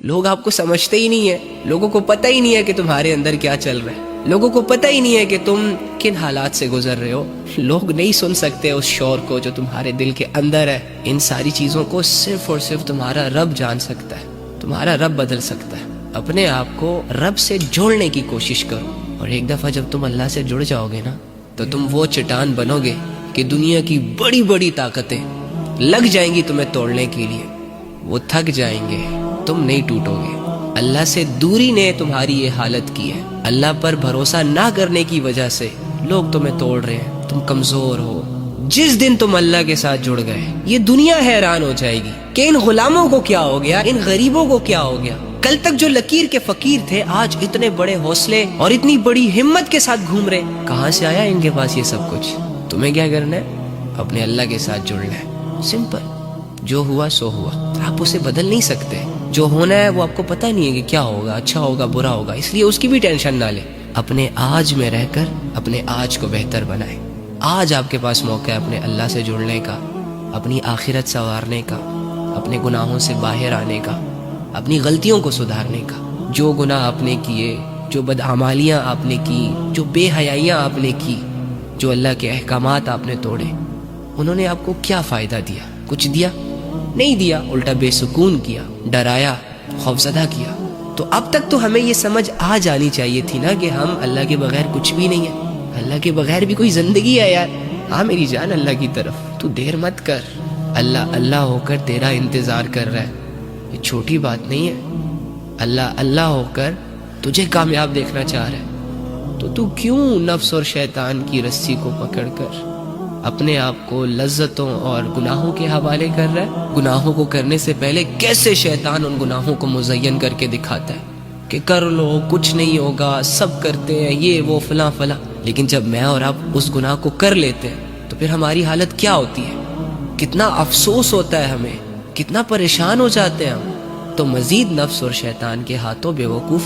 لوگ آپ کو سمجھتے ہی نہیں ہیں، لوگوں کو پتہ ہی نہیں ہے کہ تمہارے اندر کیا چل رہا ہے، لوگوں کو پتہ ہی نہیں ہے کہ تم کن حالات سے گزر رہے ہو. لوگ نہیں سن سکتے اس شور کو جو تمہارے دل کے اندر ہے. ان ساری چیزوں کو صرف اور صرف تمہارا رب جان سکتا ہے، تمہارا رب بدل سکتا ہے. اپنے آپ کو رب سے جوڑنے کی کوشش کرو، اور ایک دفعہ جب تم اللہ سے جڑ جاؤ گے نا تو تم وہ چٹان بنو گے کہ دنیا کی بڑی بڑی طاقتیں لگ جائیں گی تمہیں توڑنے کے لیے، وہ تھک جائیں گے، تم نہیں ٹوٹو گے. اللہ سے دوری نے تمہاری یہ حالت کی ہے. اللہ پر بھروسہ نہ کرنے کی وجہ سے لوگ تمہیں توڑ رہے ہیں، تم کمزور ہو. جس دن تم اللہ کے ساتھ جڑ گئے یہ دنیا حیران ہو جائے گی کہ ان غلاموں کو کیا ہو گیا، ان غریبوں کو کیا ہو گیا. کل تک جو لکیر کے فقیر تھے آج اتنے بڑے حوصلے اور اتنی بڑی ہمت کے ساتھ گھوم رہے. کہاں سے آیا ان کے پاس یہ سب کچھ؟ تمہیں کیا کرنا ہے؟ اپنے اللہ کے ساتھ جڑنا ہے. سمپل. جو ہوا سو ہوا، آپ اسے بدل نہیں سکتے. جو ہونا ہے وہ آپ کو پتہ نہیں ہے کہ کیا ہوگا، اچھا ہوگا برا ہوگا، اس لیے اس کی بھی ٹینشن نہ لیں. اپنے آج میں رہ کر اپنے آج کو بہتر بنائیں. آج آپ کے پاس موقع ہے اپنے اللہ سے جڑنے کا، اپنی آخرت سنوارنے کا، اپنے گناہوں سے باہر آنے کا، اپنی غلطیوں کو سدھارنے کا. جو گناہ آپ نے کیے، جو بدعمالیاں آپ نے کی، جو بے حیائیاں آپ نے کی، جو اللہ کے احکامات آپ نے توڑے، انہوں نے آپ کو کیا فائدہ دیا؟ کچھ دیا؟ نہیں دیا. الٹا بے سکون کیا، ڈرایا، خوفزدہ کیا. تو اب تک تو ہمیں یہ سمجھ آ جانی چاہیے تھی نا کہ ہم اللہ کے بغیر کچھ بھی نہیں ہیں. اللہ کے بغیر بھی کوئی زندگی ہے یار. ہاں میری جان، اللہ کی طرف تو دیر مت کر. اللہ اللہ ہو کر تیرا انتظار کر رہا ہے، یہ چھوٹی بات نہیں ہے. اللہ اللہ ہو کر تجھے کامیاب دیکھنا چاہ رہا ہے. تو کیوں نفس اور شیطان کی رسی کو پکڑ کر اپنے آپ کو لذتوں اور گناہوں کے حوالے کر رہا ہے؟ گناہوں کو کرنے سے پہلے کیسے شیطان ان گناہوں کو مزین کر کے دکھاتا ہے کہ کر لو، کچھ نہیں ہوگا، سب کرتے ہیں یہ وہ فلاں فلاں. لیکن جب میں اور آپ اس گناہ کو کر لیتے ہیں تو پھر ہماری حالت کیا ہوتی ہے؟ کتنا افسوس ہوتا ہے ہمیں، کتنا پریشان ہو جاتے ہیں ہم. تو مزید نفس اور شیطان کے ہاتھوں بے وقوف